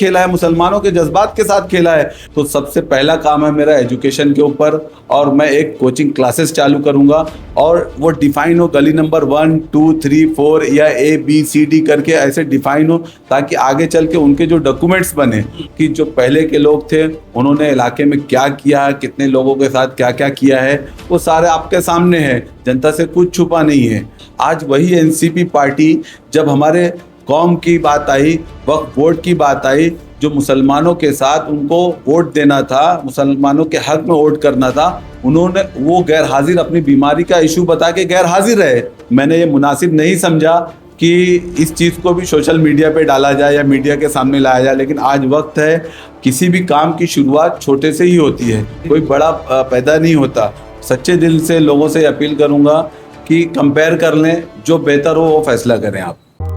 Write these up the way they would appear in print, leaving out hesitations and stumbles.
खेला है, मुसलमानों के जज्बात के साथ खेला है। तो सबसे पहला काम है मेरा एजुकेशन के ऊपर, और मैं एक कोचिंग क्लासेस चालू करूंगा और वो डिफाइन हो, गली नंबर 1 2 3 4 या ABCD करके ऐसे डिफाइन हो, ताकि आगे चल के उनके जो डॉक्यूमेंट्स बने कि जो पहले के लोग थे उन्होंने इलाके में क्या किया, कितने लोगों के साथ क्या क्या किया है, वो सारे आपके सामने है। जनता से कुछ छुपा नहीं है। आज वही NCP पार्टी, जब हमारे कौम की बात आई, वक्फ बोर्ड की बात आई, जो मुसलमानों के साथ उनको वोट देना था, मुसलमानों के हक में वोट करना था, उन्होंने वो गैर हाजिर, अपनी बीमारी का इशू बता के गैर हाजिर रहे। मैंने ये मुनासिब नहीं समझा कि इस चीज़ को भी सोशल मीडिया पे डाला जाए या मीडिया के सामने लाया जाए, लेकिन आज वक्त है, किसी भी काम की शुरुआत छोटे से ही होती है, कोई बड़ा पैदा नहीं होता। सच्चे दिल से लोगों से अपील करूँगा कि कंपेयर कर लें, जो बेहतर हो वो फैसला करें।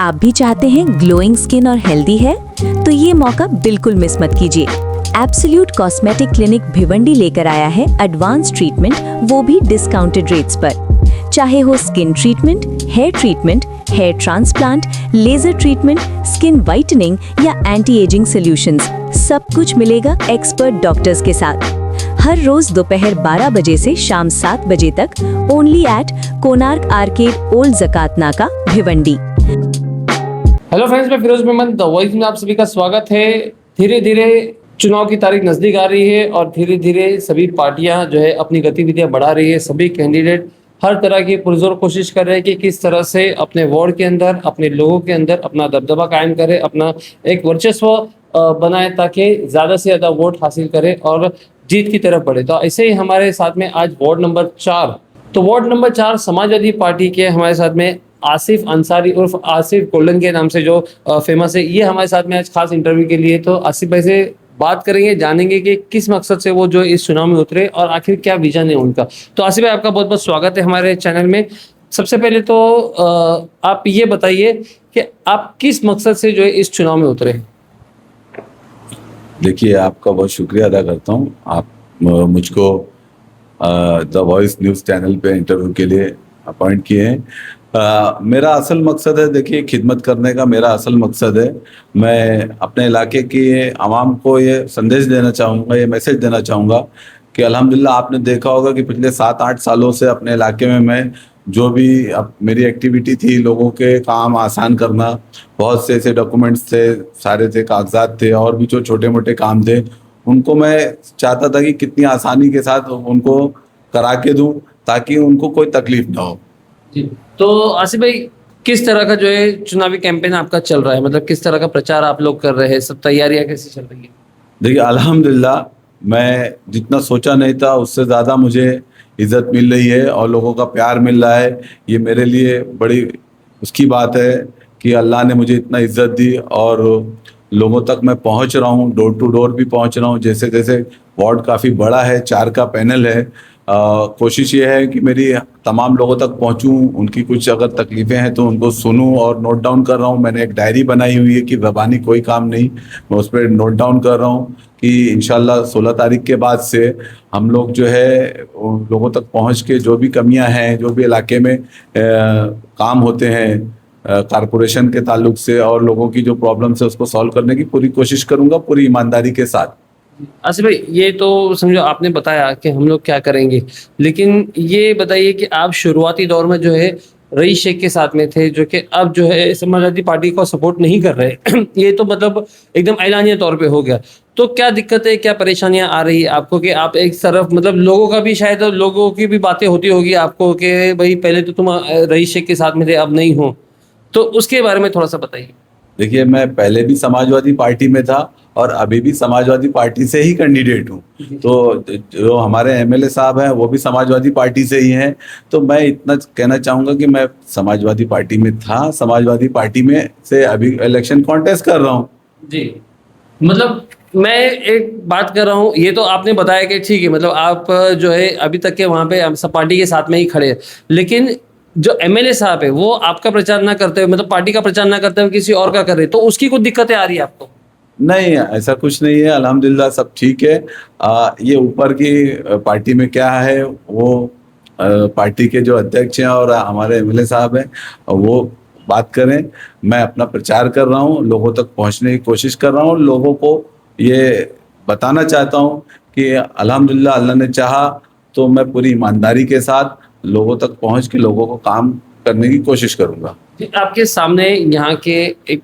आप भी चाहते हैं ग्लोइंग स्किन और हेल्दी हेयर? तो ये मौका बिल्कुल मिस मत कीजिए। एब्सोल्यूट कॉस्मेटिक क्लिनिक भिवंडी लेकर आया है एडवांस ट्रीटमेंट, वो भी डिस्काउंटेड रेट्स पर। चाहे हो skin treatment, hair transplant, laser treatment, skin whitening या एंटी एजिंग सॉल्यूशंस, सब कुछ मिलेगा एक्सपर्ट डॉक्टर्स के साथ। हर रोज दोपहर 12 बजे से शाम 7 बजे तक, only at Konark arcade, old Jakat Naka, Bhiwandi. Hello friends, मैं फिरोज मेमन द वॉइस में आप सभी का स्वागत है। धीरे धीरे चुनाव की तारीख नजदीक आ रही है और धीरे धीरे सभी पार्टियां जो है अपनी गतिविधियां बढ़ा रही है। सभी कैंडिडेट हर तरह की पुरजोर कोशिश कर रहे हैं कि किस तरह से अपने वार्ड के अंदर, अपने लोगों के अंदर अपना दबदबा कायम करे, अपना एक वर्चस्व बनाए, ताकि ज़्यादा से ज़्यादा वोट हासिल करे और जीत की तरफ बढ़े। तो ऐसे ही हमारे साथ में आज वार्ड नंबर 4, तो वार्ड नंबर 4 समाजवादी पार्टी के हमारे साथ में आसिफ अंसारी उर्फ आसिफ गोल्डन के नाम से जो फेमस है, ये हमारे साथ में आज खास इंटरव्यू के लिए। तो आसिफ भाई से बात करेंगे, जानेंगे कि किस मकसद से वो जो इस चुनाव में उतरे और आखिर क्या विजन है उनका। तो आसिफ भाई, आपका बहुत बहुत स्वागत है हमारे चैनल में। सबसे पहले तो आप ये बताइए कि आप किस मकसद से जो है इस चुनाव में उतरे। देखिए, आपका बहुत शुक्रिया अदा करता हूँ, आप मुझको द वॉइस न्यूज़ चैनल पे इंटरव्यू के लिए अपॉइंट किए हैं। मेरा असल मकसद है, देखिए, खिदमत करने का मेरा असल मकसद है। मैं अपने इलाके की आवाम को ये संदेश देना चाहूँगा, ये मैसेज देना चाहूँगा कि अल्हम्दुलिल्लाह आपने देखा होगा कि पिछले 7-8 सालों से अपने इलाके में मैं जो भी मेरी एक्टिविटी थी, लोगों के काम आसान करना, बहुत से ऐसे डॉक्यूमेंट्स थे, सारे थे, कागजात थे, और भी जो छोटे मोटे काम थे, उनको मैं चाहता था कि कितनी आसानी के साथ उनको करा के दूँ, ताकि उनको कोई तकलीफ ना हो। जी, तो आसिफ भाई, किस तरह का जो है चुनावी कैंपेन आपका चल रहा है? मतलब किस तरह का प्रचार आप लोग कर रहे हैं, सब तैयारियां कैसी चल रही है? देखिए, अल्हम्दुलिल्लाह मैं जितना सोचा नहीं था उससे ज़्यादा मुझे इज़्ज़त मिल रही है और लोगों का प्यार मिल रहा है। ये मेरे लिए बड़ी उसकी बात है कि अल्लाह ने मुझे इतना इज़्ज़त दी और लोगों तक मैं पहुंच रहा हूं, डोर टू डोर भी पहुंच रहा हूं। जैसे जैसे वार्ड काफ़ी बड़ा है, 4 का पैनल है, कोशिश ये है कि मेरी तमाम लोगों तक पहुंचूं, उनकी कुछ अगर तकलीफ़ें हैं तो उनको सुनूं और नोट डाउन कर रहा हूं। मैंने एक डायरी बनाई हुई है कि ज़बानी कोई काम नहीं, मैं उस पर नोट डाउन कर रहा हूं कि इंशाल्लाह 16 तारीख के बाद से हम लोग जो है लोगों तक पहुंच के जो भी कमियां हैं, जो भी इलाके में काम होते हैं कारपोरेशन के ताल्लुक से और लोगों की जो प्रॉब्लम्स है उसको सॉल्व करने की पूरी कोशिश करूंगा, पूरी ईमानदारी के साथ। आसिफ भाई, ये तो समझो आपने बताया कि हम लोग क्या करेंगे, लेकिन ये बताइए कि आप शुरुआती दौर में जो है रईस शेख के साथ में थे, जो कि अब जो है समाजवादी पार्टी को सपोर्ट नहीं कर रहे ये तो मतलब एकदम ऐलानिया तौर पे हो गया। तो क्या दिक्कत है, क्या परेशानियां आ रही है आपको कि आप एक तरफ, मतलब लोगों का भी शायद, लोगों की भी बातें होती होगी आपको कि भाई पहले तो तुम रईस शेख के साथ में थे, अब नहीं हो, तो उसके बारे में थोड़ा सा बताइए। देखिए, मैं पहले भी समाजवादी पार्टी में था और अभी भी समाजवादी पार्टी से ही कैंडिडेट हूँ। तो जो हमारे एमएलए साहब हैं वो भी समाजवादी पार्टी से ही हैं। तो मैं इतना कहना चाहूँगा कि मैं समाजवादी पार्टी में था, समाजवादी पार्टी में से अभी इलेक्शन कॉन्टेस्ट कर रहा हूँ। जी, मतलब मैं एक बात कर रहा हूँ, ये तो आपने बताया कि ठीक है, मतलब आप जो है अभी तक के वहाँ पे सब पार्टी के साथ में ही खड़े हैं, लेकिन जो एमएलए साहब है वो आपका प्रचार ना करते हुए, मतलब पार्टी का प्रचार ना करते हुए किसी और का कर रहे, तो उसकी कुछ दिक्कतें आ रही है आपको? नहीं, ऐसा कुछ नहीं है, अल्हम्दुलिल्लाह सब ठीक है। ये ऊपर की पार्टी में क्या है, वो पार्टी के जो अध्यक्ष हैं और हमारे एमएलए साहब हैं वो बात करें। मैं अपना प्रचार कर रहा हूँ, लोगों तक पहुँचने की कोशिश कर रहा हूँ, लोगों को ये बताना चाहता हूँ कि अल्हम्दुलिल्लाह अल्लाह ने चाहा तो मैं पूरी ईमानदारी के साथ लोगों तक पहुँच के लोगों को काम करने की कोशिश करूँगा। आपके सामने यहाँ के एक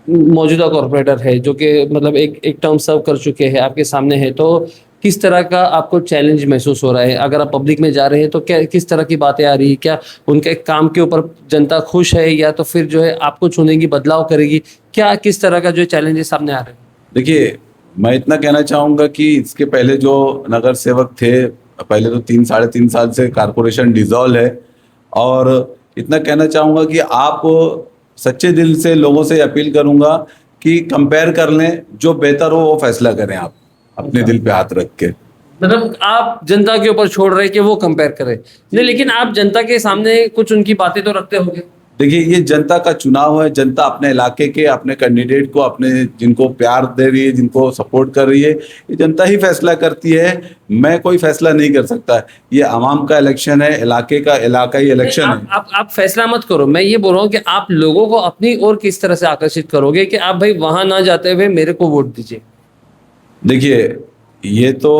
मौजूदा कॉर्पोरेटर है जो कि मतलब एक टर्म सर्व कर चुके हैं, आपके सामने है, तो किस तरह का आपको चैलेंज महसूस हो रहा है? अगर आप पब्लिक में जा रहे हैं तो क्या किस तरह की बातें आ रही है? क्या उनके काम के ऊपर जनता खुश है या तो फिर जो है आपको चुनेगी, बदलाव करेगी? क्या किस तरह का जो चैलेंजेस सामने आ रहे हैं? देखिए, मैं इतना कहना चाहूँगा कि इसके पहले जो नगर सेवक थे, पहले तो 3 साढ़े 3 साल से कॉर्पोरेशन डिसॉल्व है, और इतना कहना चाहूँगा कि आप सच्चे दिल से लोगों से अपील करूँगा कि कंपेयर कर लें, जो बेहतर हो वो फैसला करें आप, अपने दिल पे हाथ रख के। मतलब आप जनता के ऊपर छोड़ रहे हैं कि वो कंपेयर करें। नहीं, लेकिन आप जनता के सामने कुछ उनकी बातें तो रखते होंगे। देखिए, ये जनता का चुनाव है, जनता अपने इलाके के अपने कैंडिडेट को, अपने जिनको प्यार दे रही है, जिनको सपोर्ट कर रही है, ये जनता ही फैसला करती है। मैं कोई फैसला नहीं कर सकता। ये आवाम का इलेक्शन है, इलाके का इलाकाई इलेक्शन है। आप फैसला मत करो, मैं ये बोल रहा हूँ कि आप लोगों को अपनी ओर किस तरह से आकर्षित करोगे कि आप भाई वहां ना जाते हुए मेरे को वोट दीजिए। देखिए, ये तो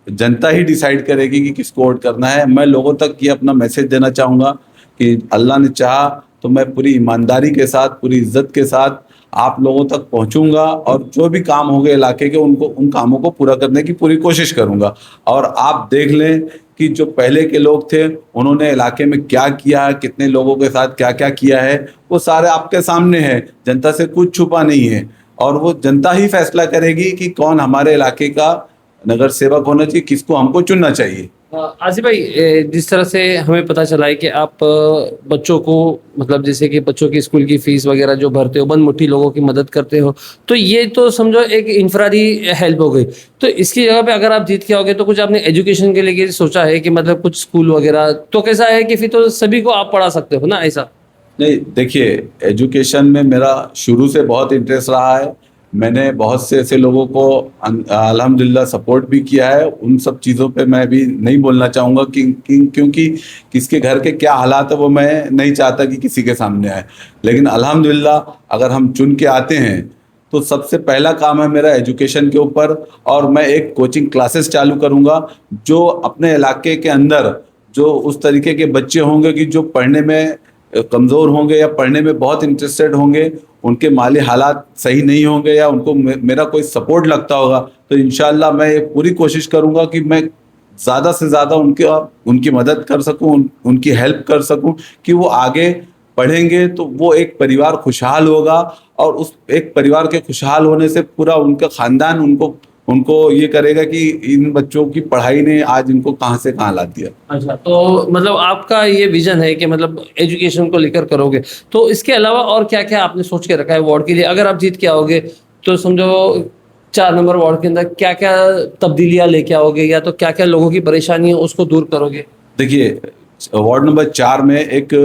जनता ही डिसाइड करेगी कि किसको वोट करना है। मैं लोगों तक ये अपना मैसेज देना चाहूँगा कि अल्लाह ने चाहा तो मैं पूरी ईमानदारी के साथ, पूरी इज्जत के साथ आप लोगों तक पहुंचूंगा, और जो भी काम होंगे इलाके के उन कामों को पूरा करने की पूरी कोशिश करूंगा। और आप देख लें कि जो पहले के लोग थे उन्होंने इलाके में क्या किया है, कितने लोगों के साथ क्या क्या किया है, वो सारे आपके सामने है। जनता से कुछ छुपा नहीं है, और वो जनता ही फैसला करेगी कि कौन हमारे इलाके का नगर सेवक होना चाहिए, किसको हमको चुनना चाहिए। आसिफ भाई, जिस तरह से हमें पता चला है कि आप बच्चों को मतलब जैसे कि बच्चों की स्कूल की फीस वगैरह जो भरते हो, बंद मुट्ठी लोगों की मदद करते हो, तो ये तो समझो एक इंफरादी हेल्प हो गई। तो इसकी जगह पे अगर आप जीत के आओगे तो कुछ आपने एजुकेशन के लिए सोचा है कि मतलब कुछ स्कूल वगैरह, तो कैसा है कि फिर तो सभी को आप पढ़ा सकते हो ना, ऐसा? नहीं, देखिए, एजुकेशन में मेरा शुरू से बहुत इंटरेस्ट रहा है। मैंने बहुत से ऐसे लोगों को अल्हम्दुलिल्लाह सपोर्ट भी किया है। उन सब चीज़ों पे मैं अभी नहीं बोलना चाहूँगा क्योंकि किसके घर के क्या हालात है वो मैं नहीं चाहता कि किसी के सामने आए। लेकिन अल्हम्दुलिल्लाह अगर हम चुन के आते हैं तो सबसे पहला काम है मेरा एजुकेशन के ऊपर, और मैं एक कोचिंग क्लासेस चालू करूँगा जो अपने इलाके के अंदर जो उस तरीके के बच्चे होंगे कि जो पढ़ने में कमज़ोर होंगे या पढ़ने में बहुत इंटरेस्टेड होंगे, उनके माली हालात सही नहीं होंगे या उनको मेरा कोई सपोर्ट लगता होगा, तो इंशाल्लाह मैं ये पूरी कोशिश करूंगा कि मैं ज़्यादा से ज़्यादा उनकी मदद कर सकूं, उनकी हेल्प कर सकूं कि वो आगे पढ़ेंगे तो वो एक परिवार खुशहाल होगा, और उस एक परिवार के खुशहाल होने से पूरा उनका ख़ानदान उनको ये करेगा कि इन बच्चों की पढ़ाई ने आज इनको कहाँ से कहाँ ला दिया। अच्छा, तो मतलब आपका ये विजन है कि मतलब एजुकेशन को लेकर करोगे, तो इसके अलावा और क्या क्या आपने सोच के रखा है वार्ड के लिए? अगर आप जीत के आओगे तो समझो 4 नंबर वार्ड के अंदर क्या क्या तब्दीलियां लेके आओगे, या तो क्या क्या लोगों की परेशानी है उसको दूर करोगे? देखिए, वार्ड नंबर 4 में एक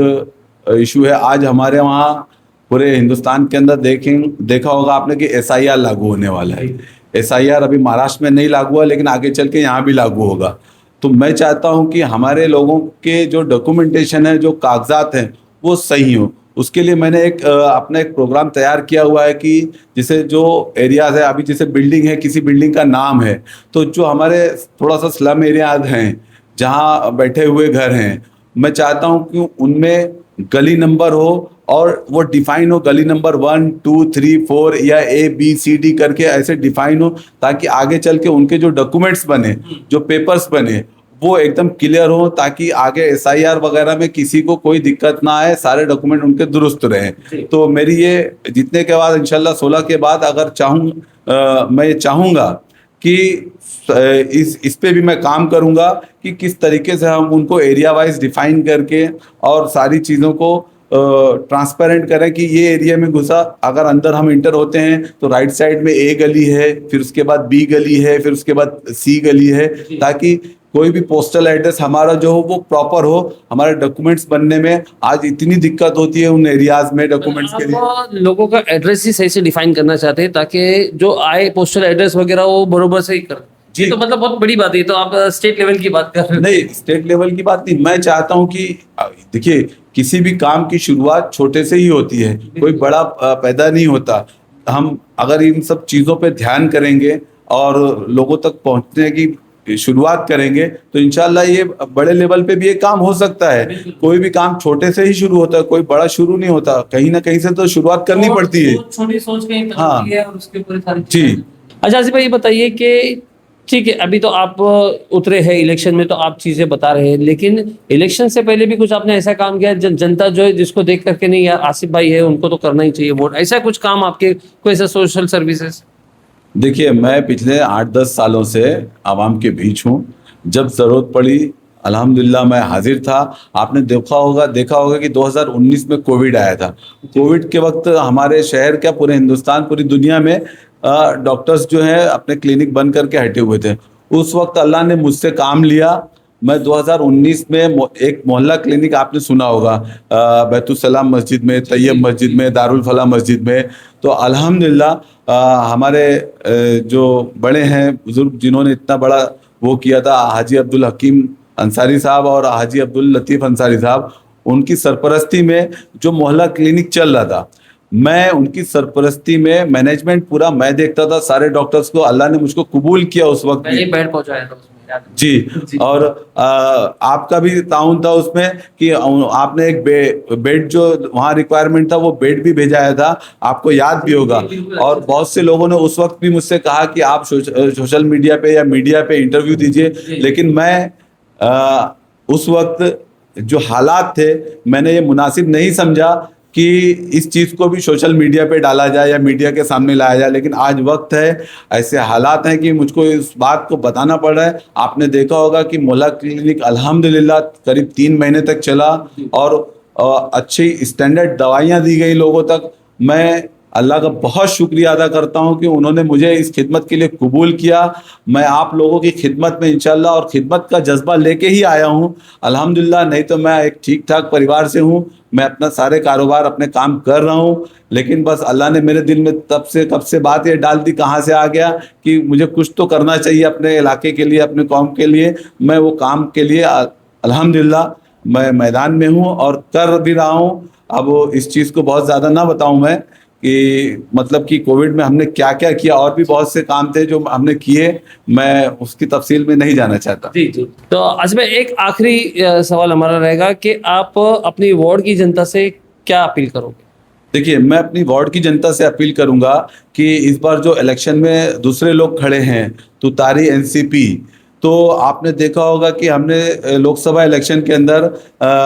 इशू है। आज हमारे वहाँ पूरे हिंदुस्तान के अंदर देखा होगा आपने कि SIR लागू होने वाला है। SIR अभी महाराष्ट्र में नहीं लागू हुआ, लेकिन आगे चल के यहाँ भी लागू होगा। तो मैं चाहता हूँ कि हमारे लोगों के जो डॉक्यूमेंटेशन है, जो कागजात हैं, वो सही हो। उसके लिए मैंने अपना एक प्रोग्राम तैयार किया हुआ है कि जैसे जो एरियाज है, अभी जैसे बिल्डिंग है, किसी बिल्डिंग का नाम है, तो जो हमारे थोड़ा सा स्लम एरियाज हैं जहाँ बैठे हुए घर हैं, मैं चाहता हूँ कि उनमें गली नंबर हो और वो डिफाइन हो, गली नंबर 1 2 3 4 या ABCD करके ऐसे डिफाइन हो, ताकि आगे चल के उनके जो डॉक्यूमेंट्स बने, जो पेपर्स बने, वो एकदम क्लियर हो, ताकि आगे SIR वगैरह में किसी को कोई दिक्कत ना आए, सारे डॉक्यूमेंट उनके दुरुस्त रहें। तो मेरी ये जीतने के बाद इंशाल्लाह 16 के बाद अगर मैं ये चाहूँगा कि इस पे भी मैं काम करूँगा कि किस तरीके से हम उनको एरिया वाइज डिफाइन करके और सारी चीज़ों को ट्रांसपेरेंट करें कि ये एरिया में घुसा, अगर अंदर हम इंटर होते हैं तो राइट साइड में A गली है, फिर उसके बाद B गली है, फिर उसके बाद C गली है, ताकि कोई भी पोस्टल एड्रेस हमारा जो हो वो प्रॉपर हो। हमारे डॉक्यूमेंट्स बनने में आज इतनी दिक्कत होती है उन एरियाज में डॉक्यूमेंट्स के लिए। आप लोगों का एड्रेस ही सही से डिफाइन करना चाहते हैं ताकि जो आए पोस्टल एड्रेस वगैरह वो बरोबर से ही कर। ये तो मतलब बहुत बड़ी बात है, तो आप स्टेट लेवल की बात कर रहे हो। नहीं, स्टेट लेवल की बात नहीं, मैं चाहता हूं कि देखिए, किसी भी काम की शुरुआत छोटे से ही होती है, कोई बड़ा पैदा नहीं होता। हम अगर इन सब चीजों पे ध्यान करेंगे और लोगों तक पहुंचने की शुरुआत करेंगे तो इंशाल्लाह ये बड़े लेवल पे भी ये काम हो सकता है। कोई भी काम छोटे से ही शुरू होता है, कोई बड़ा शुरू नहीं होता, कहीं ना कहीं से तो शुरुआत करनी पड़ती है। छोटी सोच कहीं हाँ। पनपती है और उसके ऊपर सारी जी। चीजें। अच्छा आसिफ भाई, ये बताइए कि ठीक है, अभी तो आप उतरे हैं इलेक्शन में, तो आप चीजें बता रहे हैं, लेकिन इलेक्शन से पहले भी कुछ आपने ऐसा काम किया जनता जो है जिसको देख करके नहीं यार आसिफ भाई है उनको तो करना ही चाहिए वोट, ऐसा कुछ काम आपके, कोई ऐसा सोशल सर्विसेज? देखिए, मैं पिछले 8-10 सालों से आवाम के बीच हूँ। जब ज़रूरत पड़ी अल्हम्दुलिल्लाह मैं हाजिर था। आपने देखा होगा कि 2019 में कोविड आया था। कोविड के वक्त हमारे शहर, क्या पूरे हिंदुस्तान, पूरी दुनिया में डॉक्टर्स जो हैं अपने क्लिनिक बंद करके हटे हुए थे। उस वक्त अल्लाह ने मुझसे काम लिया। मैं 2019 में एक मोहल्ला क्लिनिक, आपने सुना होगा, बैतुलसलाम मस्जिद में, तैयब मस्जिद में, दारुल फलाह मस्जिद में। तो अल्हम्दुलिल्लाह हमारे जो बड़े हैं बुजुर्ग, जिन्होंने इतना बड़ा वो किया था, हाजी अब्दुल हकीम अंसारी साहब और हाजी अब्दुल लतीफ़ अंसारी साहब, उनकी सरपरस्ती में जो मोहल्ला क्लिनिक चल रहा था, मैं उनकी सरपरस्ती में मैनेजमेंट पूरा मैं देखता था। सारे डॉक्टर्स को अल्लाह ने मुझको कबूल किया उस वक्त मैंने भी। बेड पहुंचाया था उसमें, याद है। जी। और आपका भी ताउन था उसमें कि आपने एक बेड जो वहाँ रिक्वायरमेंट था वो बेड भी भेजाया था, आपको याद भी होगा। और बहुत से लोगों ने उस वक्त भी मुझसे कहा कि आप सोशल मीडिया पे या मीडिया पे इंटरव्यू दीजिए, लेकिन मैं उस वक्त जो हालात थे, मैंने ये मुनासिब नहीं समझा कि इस चीज़ को भी सोशल मीडिया पे डाला जाए या मीडिया के सामने लाया जाए। लेकिन आज वक्त है, ऐसे हालात हैं कि मुझको इस बात को बताना पड़ रहा है। आपने देखा होगा कि मोहल्ला क्लिनिक अल्हम्दुलिल्लाह करीब 3 महीने तक चला और अच्छी स्टैंडर्ड दवाइयाँ दी गई लोगों तक। मैं अल्लाह का बहुत शुक्रिया अदा करता हूं कि उन्होंने मुझे इस खिदमत के लिए कबूल किया। मैं आप लोगों की खिदमत में इंशाल्लाह, और खिदमत का जज्बा लेके ही आया हूं अल्हम्दुलिल्लाह। नहीं तो मैं एक ठीक ठाक परिवार से हूं, मैं अपना सारे कारोबार अपने काम कर रहा हूं, लेकिन बस अल्लाह ने मेरे दिल में कब से बात ये डाल दी, कहाँ से आ गया कि मुझे कुछ तो करना चाहिए अपने इलाके के लिए, अपने कौम के लिए। मैं वो काम के लिए अल्हम्दुलिल्लाह मैं मैदान में हूँ और कर भी रहा हूँ। अब इस चीज़ को बहुत ज़्यादा ना बताऊँ मैं कि मतलब कि कोविड में हमने क्या क्या किया, और भी बहुत से काम थे जो हमने किए, मैं उसकी तफसील में नहीं जाना चाहता। जी जी। तो आज में एक आखिरी सवाल हमारा रहेगा कि आप अपनी वार्ड की जनता से क्या अपील करोगे? देखिए, मैं अपनी वार्ड की जनता से अपील करूंगा कि इस बार जो इलेक्शन में दूसरे लोग खड़े हैं, तुतारी एनसीपी, तो आपने देखा होगा कि हमने लोकसभा इलेक्शन के अंदर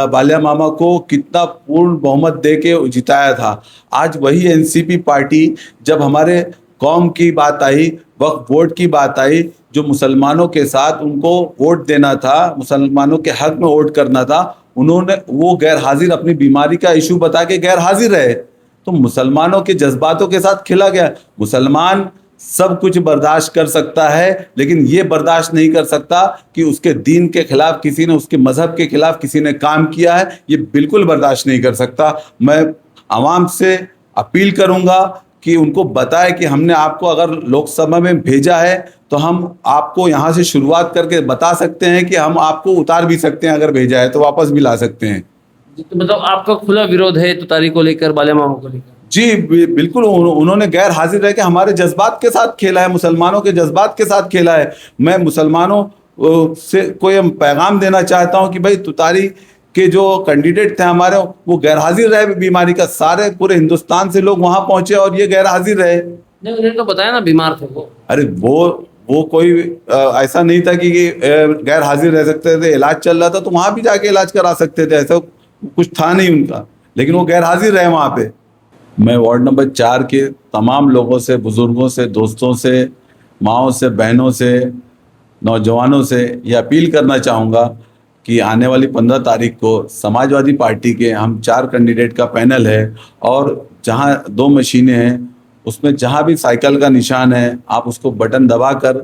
बालिया मामा को कितना पूर्ण बहुमत दे के जिताया था। आज वही एनसीपी पार्टी, जब हमारे कौम की बात आई, वक्फ बोर्ड की बात आई, जो मुसलमानों के साथ उनको वोट देना था, मुसलमानों के हक में वोट करना था, उन्होंने वो गैर हाजिर, अपनी बीमारी का इशू बता के गैर हाजिर रहे। तो मुसलमानों के जज्बातों के साथ खेला गया। मुसलमान सब कुछ बर्दाश्त कर सकता है, लेकिन ये बर्दाश्त नहीं कर सकता कि उसके दीन के खिलाफ किसी ने, उसके मजहब के खिलाफ किसी ने काम किया है, ये बिल्कुल बर्दाश्त नहीं कर सकता। मैं आवाम से अपील करूंगा कि उनको बताए कि हमने आपको अगर लोकसभा में भेजा है तो हम आपको यहाँ से शुरुआत करके बता सकते हैं कि हम आपको उतार भी सकते हैं, अगर भेजा है तो वापस भी ला सकते हैं। तो मतलब आपका खुला विरोध है तुतारी को लेकर, बालिया मामा को लेकर? जी बिल्कुल। उन्होंने गैर हाजिर रह के हमारे जज्बात के साथ खेला है, मुसलमानों के जज्बात के साथ खेला है। मैं मुसलमानों से कोई पैगाम देना चाहता हूं कि भाई, तुतारी के जो कैंडिडेट थे हमारे, वो गैर हाजिर रहे बीमारी का। सारे पूरे हिंदुस्तान से लोग वहां पहुंचे और ये गैर हाजिर रहे। नहीं, उन्होंने तो बताया ना बीमार थे वो। अरे वो कोई ऐसा नहीं था कि गैर हाजिर रह सकते थे। इलाज चल रहा था तो वहां भी जाके इलाज करा सकते थे, ऐसा कुछ था नहीं उनका, लेकिन वो गैर हाजिर रहे वहां पे। मैं वार्ड नंबर 4 के तमाम लोगों से, बुजुर्गों से, दोस्तों से, माँओं से, बहनों से, नौजवानों से ये अपील करना चाहूँगा कि आने वाली 15 तारीख को समाजवादी पार्टी के हम 4 कैंडिडेट का पैनल है, और जहाँ 2 मशीनें हैं, उसमें जहाँ भी साइकिल का निशान है, आप उसको बटन दबाकर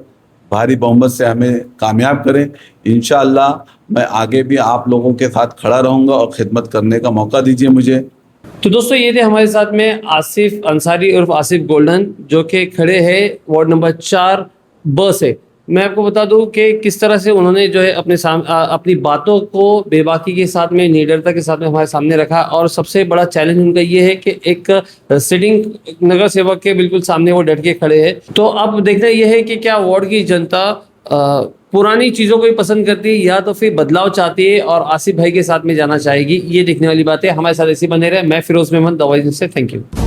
भारी बहुमत से हमें कामयाब करें। इंशाअल्लाह मैं आगे भी आप लोगों के साथ खड़ा रहूँगा और खिदमत करने का मौका दीजिए मुझे। तो दोस्तों, ये थे हमारे साथ में आसिफ अंसारी उर्फ आसिफ गोल्डन, जो कि खड़े हैं वार्ड नंबर 4 ब से। मैं आपको बता दूं कि किस तरह से उन्होंने जो है अपनी बातों को बेबाकी के साथ में, निडरता के साथ में हमारे सामने रखा। और सबसे बड़ा चैलेंज उनका ये है कि एक सिटिंग नगर सेवक के बिल्कुल सामने वो डट के खड़े हैं। तो अब देखना ये है कि क्या वार्ड की जनता पुरानी चीज़ों को ही पसंद करती है या तो फिर बदलाव चाहती है और आसिफ भाई के साथ में जाना चाहेगी। ये देखने वाली बात है। हमारे साथ ऐसे बने रहे। मैं फिरोज मेमन, द वॉइस से। Thank you.